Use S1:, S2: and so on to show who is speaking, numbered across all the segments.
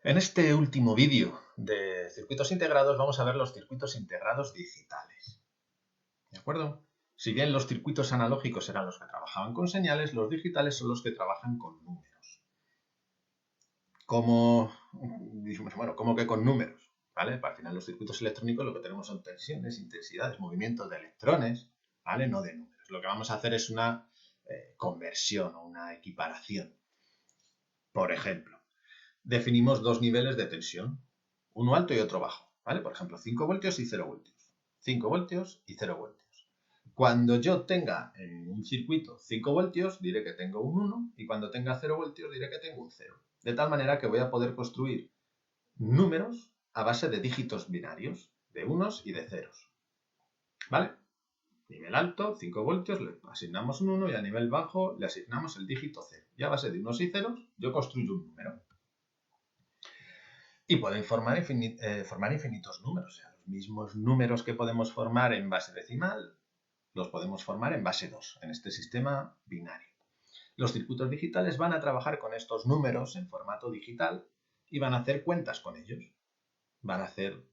S1: En este último vídeo de circuitos integrados vamos a ver los circuitos integrados digitales. ¿De acuerdo? Si bien los circuitos analógicos eran los que trabajaban con señales, los digitales son los que trabajan con números. ¿Cómo que con números? ¿Vale? Al final los circuitos electrónicos lo que tenemos son tensiones, intensidades, movimientos de electrones, ¿vale? No de números. Lo que vamos a hacer es una conversión o una equiparación. Por ejemplo, definimos dos niveles de tensión, uno alto y otro bajo, ¿vale? Por ejemplo, 5 voltios y 0 voltios. 5 voltios y 0 voltios. Cuando yo tenga en un circuito 5 voltios, diré que tengo un 1, y cuando tenga 0 voltios, diré que tengo un 0. De tal manera que voy a poder construir números a base de dígitos binarios, de unos y de ceros. ¿Vale? Nivel alto, 5 voltios, le asignamos un 1, y a nivel bajo le asignamos el dígito 0. Y a base de unos y ceros, yo construyo un número. Y pueden formar infinitos números. O sea, los mismos números que podemos formar en base decimal, los podemos formar en base 2, en este sistema binario. Los circuitos digitales van a trabajar con estos números en formato digital y van a hacer cuentas con ellos. Van a hacer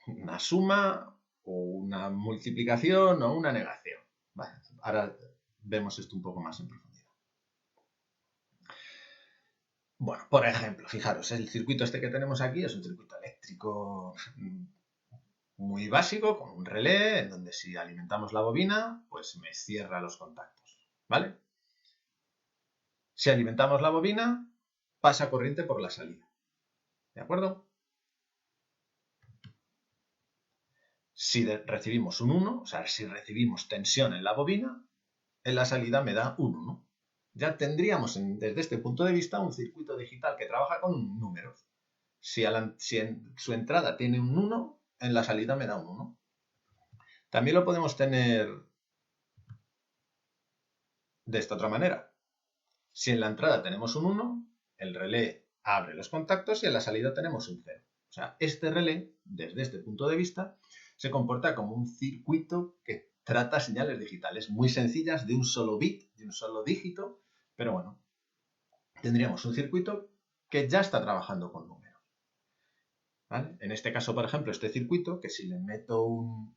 S1: una suma o una multiplicación o una negación. Vale, ahora vemos esto un poco más en profundidad. Bueno, por ejemplo, fijaros, el circuito este que tenemos aquí es un circuito eléctrico muy básico, con un relé, en donde si alimentamos la bobina, pues me cierra los contactos, ¿vale? Si alimentamos la bobina, pasa corriente por la salida, ¿de acuerdo? Si recibimos un 1, o sea, si recibimos tensión en la bobina, en la salida me da un 1. Ya tendríamos, desde este punto de vista, un circuito digital que trabaja con números. Si en su entrada tiene un 1, en la salida me da un 1. También lo podemos tener de esta otra manera. Si en la entrada tenemos un 1, el relé abre los contactos y en la salida tenemos un 0. O sea, este relé, desde este punto de vista, se comporta como un circuito que trata señales digitales muy sencillas de un solo bit, de un solo dígito, pero bueno, tendríamos un circuito que ya está trabajando con números. ¿Vale? En este caso, por ejemplo, este circuito, que si le meto un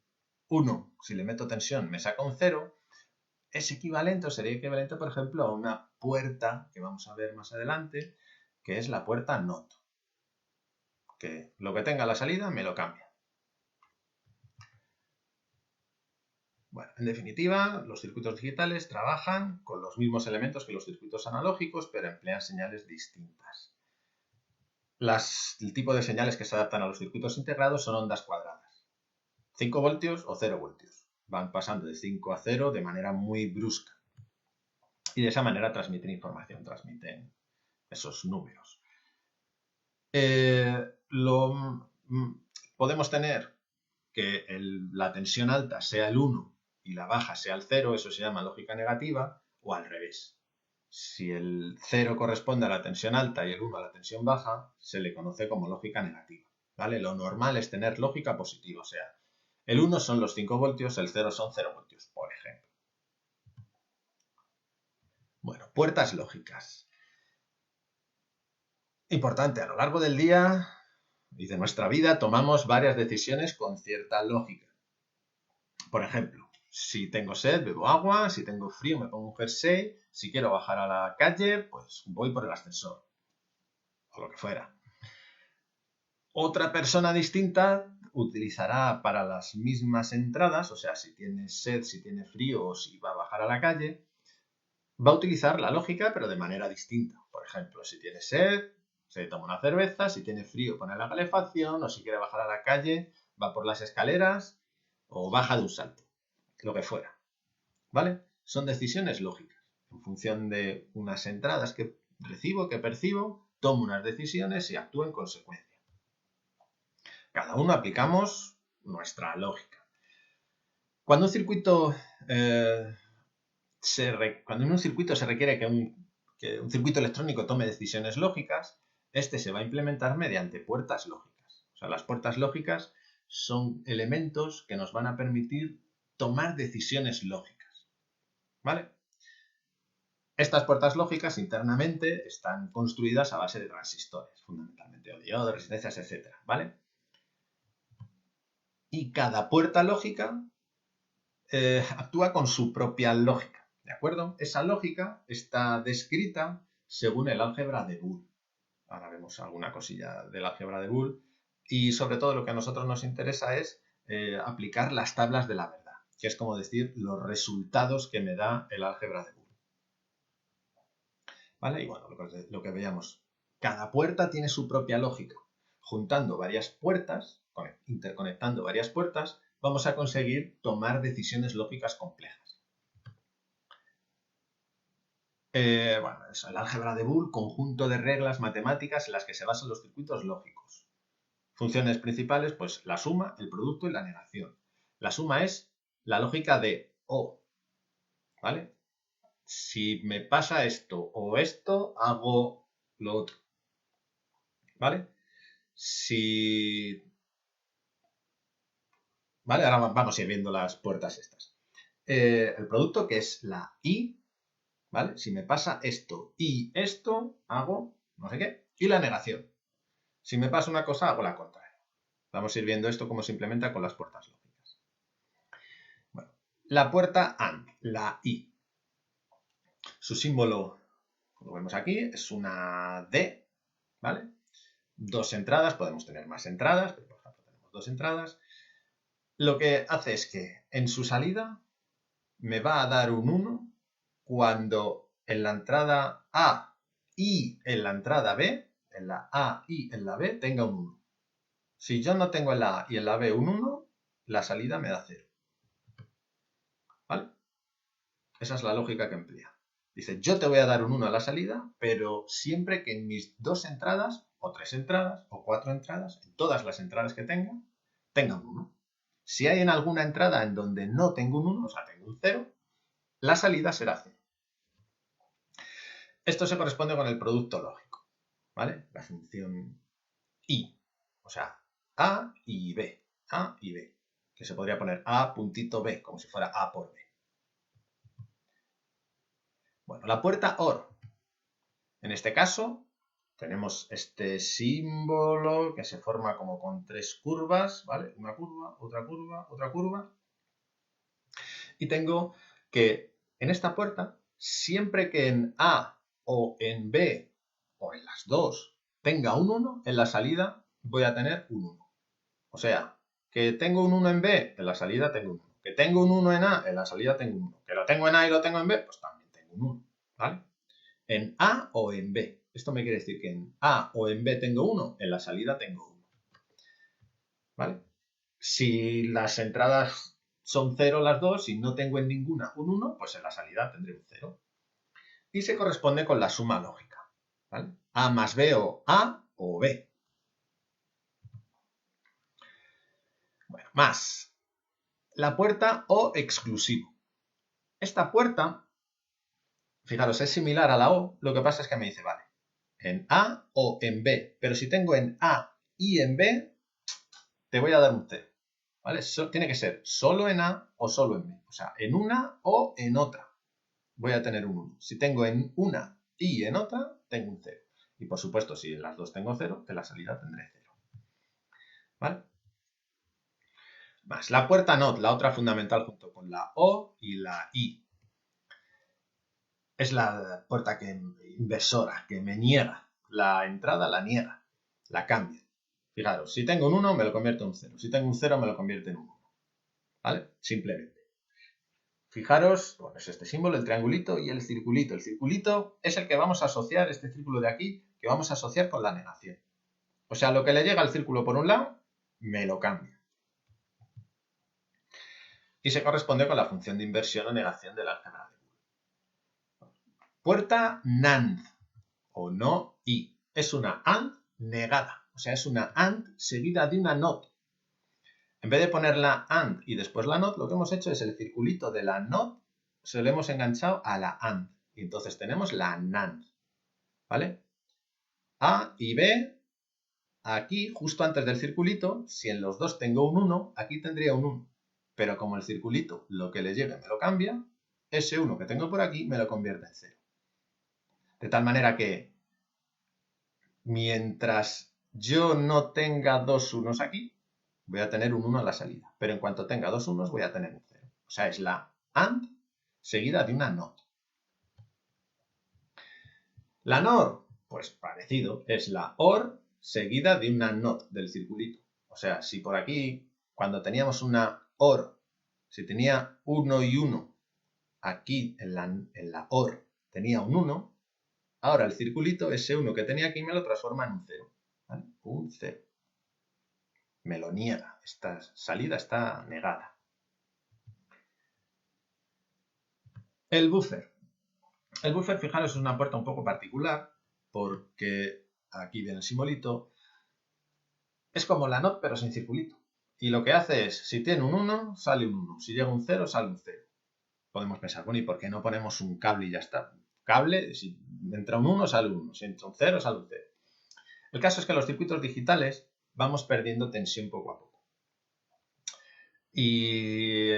S1: 1, si le meto tensión, me saca un 0, es equivalente o sería equivalente, por ejemplo, a una puerta que vamos a ver más adelante, que es la puerta NOT, que lo que tenga a la salida me lo cambia. Bueno, en definitiva, los circuitos digitales trabajan con los mismos elementos que los circuitos analógicos, pero emplean señales distintas. El tipo de señales que se adaptan a los circuitos integrados son ondas cuadradas. 5 voltios o 0 voltios. Van pasando de 5 a 0 de manera muy brusca. Y de esa manera transmiten información, transmiten esos números. Podemos tener que la tensión alta sea el 1 y la baja sea el 0, eso se llama lógica negativa, o al revés. Si el 0 corresponde a la tensión alta y el 1 a la tensión baja, se le conoce como lógica negativa. ¿Vale? Lo normal es tener lógica positiva, o sea, el 1 son los 5 voltios, el 0 son 0 voltios, por ejemplo. Bueno, puertas lógicas. Importante, a lo largo del día y de nuestra vida tomamos varias decisiones con cierta lógica. Por ejemplo, si tengo sed, bebo agua, si tengo frío, me pongo un jersey, si quiero bajar a la calle, pues voy por el ascensor, o lo que fuera. Otra persona distinta utilizará para las mismas entradas, o sea, si tiene sed, si tiene frío o si va a bajar a la calle, va a utilizar la lógica, pero de manera distinta. Por ejemplo, si tiene sed, se toma una cerveza, si tiene frío, pone la calefacción, o si quiere bajar a la calle, va por las escaleras o baja de un salto, lo que fuera. ¿Vale? Son decisiones lógicas. En función de unas entradas que recibo, que percibo, tomo unas decisiones y actúo en consecuencia. Cada uno aplicamos nuestra lógica. Cuando un circuito cuando en un circuito se requiere que un circuito electrónico tome decisiones lógicas, este se va a implementar mediante puertas lógicas. O sea, las puertas lógicas son elementos que nos van a permitir tomar decisiones lógicas. ¿Vale? Estas puertas lógicas internamente están construidas a base de transistores, fundamentalmente, o diodos, resistencias, etc. ¿Vale? Y cada puerta lógica actúa con su propia lógica, ¿de acuerdo? Esa lógica está descrita según el álgebra de Boole. Ahora vemos alguna cosilla del álgebra de Boole. Y sobre todo lo que a nosotros nos interesa es aplicar las tablas de la verdad, que es como decir los resultados que me da el álgebra de Boole. ¿Vale? Y bueno, lo que veíamos, cada puerta tiene su propia lógica. Juntando varias puertas, interconectando varias puertas, vamos a conseguir tomar decisiones lógicas complejas. Bueno, eso, el álgebra de Boole, conjunto de reglas matemáticas en las que se basan los circuitos lógicos. Funciones principales, pues la suma, el producto y la negación. La suma es la lógica de O, ¿vale? Si me pasa esto o esto, hago lo otro, ¿vale? ¿Vale? Ahora vamos a ir viendo las puertas estas. El producto, que es la I, ¿vale? Si me pasa esto y esto, hago no sé qué. Y la negación. Si me pasa una cosa, hago la contraria. Vamos a ir viendo esto cómo se implementa con las puertas lógicas. Bueno, la puerta AND, la I. Su símbolo, como vemos aquí, es una D, ¿vale? Dos entradas, podemos tener más entradas, pero por ejemplo tenemos dos entradas. Lo que hace es que en su salida me va a dar un 1 cuando en la entrada A y en la entrada B, en la A y en la B, tenga un 1. Si yo no tengo en la A y en la B un 1, la salida me da 0. ¿Vale? Esa es la lógica que emplea. Dice, yo te voy a dar un 1 a la salida, pero siempre que en mis dos entradas, o tres entradas, o cuatro entradas, en todas las entradas que tenga un 1. Si hay en alguna entrada en donde no tengo un 1, o sea, tengo un 0, la salida será 0. Esto se corresponde con el producto lógico, ¿vale? La función I, o sea, A y B, que se podría poner A puntito B, como si fuera A por B. Bueno, la puerta OR. En este caso, tenemos este símbolo que se forma como con tres curvas, ¿vale? Una curva, otra curva, otra curva. Y tengo que en esta puerta, siempre que en A o en B o en las dos tenga un 1, en la salida voy a tener un 1. O sea, que tengo un 1 en B, en la salida tengo un 1. Que tengo un 1 en A, en la salida tengo un 1. Que lo tengo en A y lo tengo en B, pues también tengo un 1, ¿vale? En A o en B. Esto me quiere decir que en A o en B tengo 1, en la salida tengo 1. ¿Vale? Si las entradas son 0 las dos y no tengo en ninguna un 1, pues en la salida tendré un 0. Y se corresponde con la suma lógica, ¿vale? A más B o A o B. Bueno, más la puerta O exclusivo. Esta puerta, fijaros, es similar a la O, lo que pasa es que me dice, vale, en A o en B, pero si tengo en A y en B, te voy a dar un 0. ¿Vale? Tiene que ser solo en A o solo en B. O sea, en una o en otra voy a tener un 1. Si tengo en una y en otra, tengo un 0. Y por supuesto, si en las dos tengo 0, en la salida tendré 0. ¿Vale? Más la puerta NOT, la otra fundamental junto con la O y la I. Es la puerta inversora, que me niega. La entrada la niega, la cambia. Fijaros, si tengo un 1, me lo convierto en un 0. Si tengo un 0, me lo convierte en un 1. ¿Vale? Simplemente. Fijaros, bueno, es este símbolo, el triangulito y el circulito. El circulito es el que vamos a asociar, este círculo de aquí, que vamos a asociar con la negación. O sea, lo que le llega al círculo por un lado, me lo cambia. Y se corresponde con la función de inversión o negación del álgebra de Boole. Puerta NAND, o no I. Es una AND negada. O sea, es una AND seguida de una NOT. En vez de poner la AND y después la NOT, lo que hemos hecho es el circulito de la NOT se lo hemos enganchado a la AND. Y entonces tenemos la NAND. ¿Vale? A y B, aquí, justo antes del circulito, si en los dos tengo un 1, aquí tendría un 1. Pero como el circulito lo que le llegue me lo cambia, ese 1 que tengo por aquí me lo convierte en 0. De tal manera que mientras yo no tenga dos unos aquí, voy a tener un 1 a la salida. Pero en cuanto tenga dos unos, voy a tener un 0. O sea, es la AND seguida de una NOT. La NOR, pues parecido, es la OR seguida de una NOT del circulito. O sea, si por aquí, cuando teníamos una OR, si tenía 1 y 1, aquí en la OR tenía un 1, ahora el circulito, ese 1 que tenía aquí, me lo transforma en un 0. ¿Vale? Un 0. Me lo niega. Esta salida está negada. El buffer. El buffer, fijaros, es una puerta un poco particular porque aquí viene el simbolito. Es como la NOT, pero sin circulito. Y lo que hace es, si tiene un 1, sale un 1. Si llega un 0, sale un 0. Podemos pensar, bueno, ¿y por qué no ponemos un cable y ya está? Cable, si entra un 1, sale un 1. Si entra un 0, sale un 0. El caso es que en los circuitos digitales vamos perdiendo tensión poco a poco. Y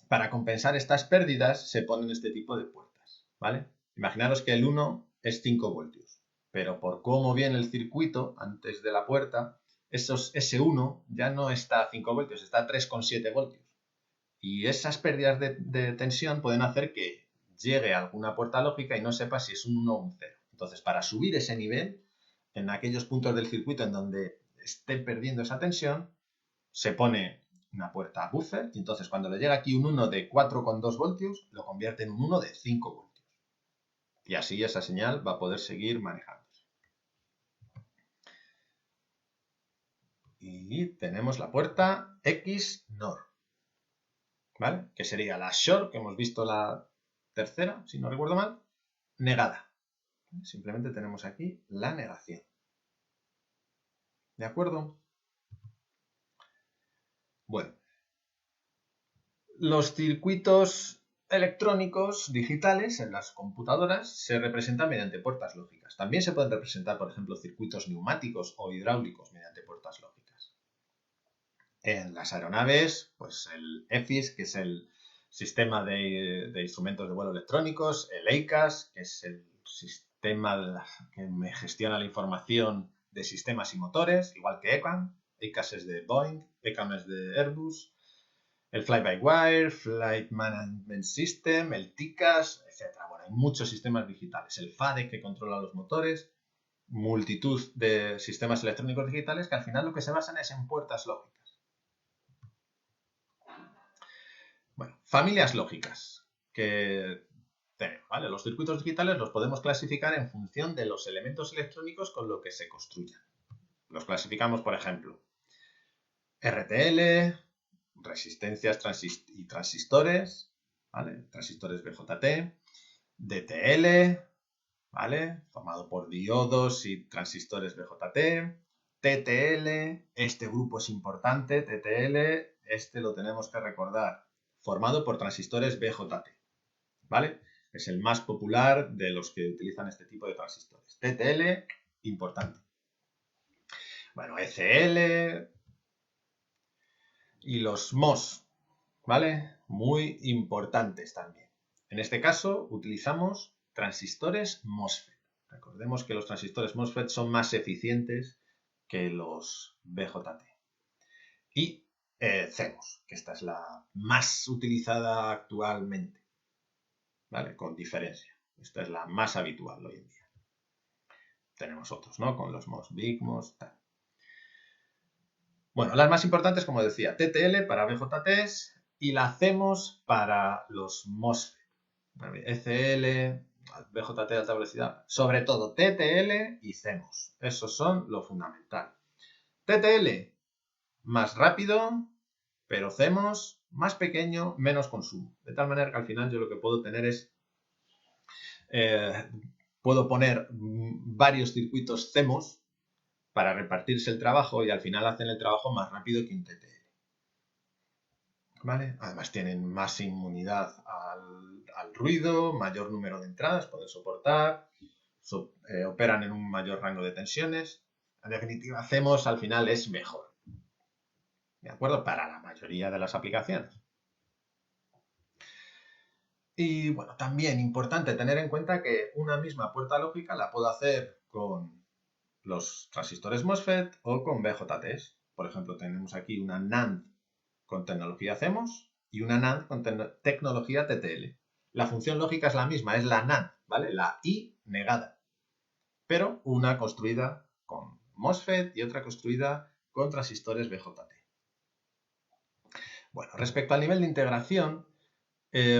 S1: para compensar estas pérdidas se ponen este tipo de puertas, ¿vale? Imaginaros que el 1 es 5 voltios, pero por cómo viene el circuito antes de la puerta, ese 1 ya no está a 5 voltios, está a 3,7 voltios. Y esas pérdidas de tensión pueden hacer que llegue a alguna puerta lógica y no sepa si es un 1 o un 0. Entonces, para subir ese nivel, en aquellos puntos del circuito en donde esté perdiendo esa tensión, se pone una puerta buffer y entonces cuando le llega aquí un 1 de 4,2 voltios, lo convierte en un 1 de 5 voltios. Y así esa señal va a poder seguir manejándose. Y tenemos la puerta XNOR, ¿vale? Que sería la short, que hemos visto la tercera, si no recuerdo mal, negada. Simplemente tenemos aquí la negación. ¿De acuerdo? Bueno, los circuitos electrónicos digitales en las computadoras se representan mediante puertas lógicas. También se pueden representar, por ejemplo, circuitos neumáticos o hidráulicos mediante puertas lógicas. En las aeronaves, pues el EFIS, que es el sistema de instrumentos de vuelo electrónicos, el EICAS, que es el sistema que me gestiona la información de sistemas y motores, igual que ECAM. EICAS es de Boeing, ECAM es de Airbus. El Fly-by-Wire, Flight Management System, el TICAS, etc. Bueno, hay muchos sistemas digitales. El FADE, que controla los motores, multitud de sistemas electrónicos digitales que al final lo que se basan es en puertas lógicas. Bueno, familias lógicas que tenemos, ¿vale? Los circuitos digitales los podemos clasificar en función de los elementos electrónicos con los que se construyan. Los clasificamos, por ejemplo, RTL, resistencias y transistores, ¿vale? Transistores BJT, DTL, ¿vale? Formado por diodos y transistores BJT, TTL, este grupo es importante, TTL, este lo tenemos que recordar, formado por transistores BJT, ¿vale? Es el más popular de los que utilizan este tipo de transistores. TTL, importante. Bueno, ECL y los MOS, ¿vale? Muy importantes también. En este caso utilizamos transistores MOSFET. Recordemos que los transistores MOSFET son más eficientes que los BJT. Y CMOS, que esta es la más utilizada actualmente, ¿vale? Con diferencia. Esta es la más habitual hoy en día. Tenemos otros, ¿no? Con los MOS, Big MOS, tal. Bueno, las más importantes, como decía, TTL para BJTs y la CMOS para los MOSFET. ECL, BJT de alta velocidad, sobre todo TTL y CMOS. Esos son lo fundamental. TTL, más rápido, pero CMOS, más pequeño, menos consumo. De tal manera que al final yo lo que puedo tener es, puedo poner varios circuitos CMOS para repartirse el trabajo y al final hacen el trabajo más rápido que un TTL. ¿Vale? Además tienen más inmunidad al ruido, mayor número de entradas, pueden soportar, operan en un mayor rango de tensiones. En definitiva, CMOS al final es mejor. ¿De acuerdo? Para la mayoría de las aplicaciones. Y bueno, también importante tener en cuenta que una misma puerta lógica la puedo hacer con los transistores MOSFET o con BJTs. Por ejemplo, tenemos aquí una NAND con tecnología CMOS y una NAND con tecnología TTL. La función lógica es la misma, es la NAND, ¿vale? La I negada, pero una construida con MOSFET y otra construida con transistores BJT. Bueno, respecto al nivel de integración,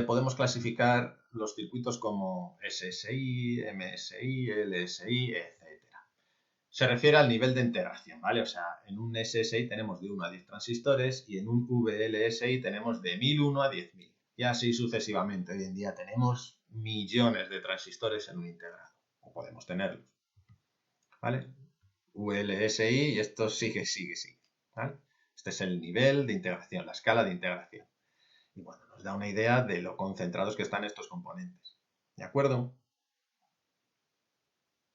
S1: podemos clasificar los circuitos como SSI, MSI, LSI, etc. Se refiere al nivel de integración, ¿vale? O sea, en un SSI tenemos de 1 a 10 transistores y en un VLSI tenemos de 1001 a 10.000. Y así sucesivamente. Hoy en día tenemos millones de transistores en un integrado. O podemos tenerlos, ¿vale? VLSI y esto sigue. ¿Vale? Este es el nivel de integración, la escala de integración. Y bueno, nos da una idea de lo concentrados que están estos componentes. ¿De acuerdo?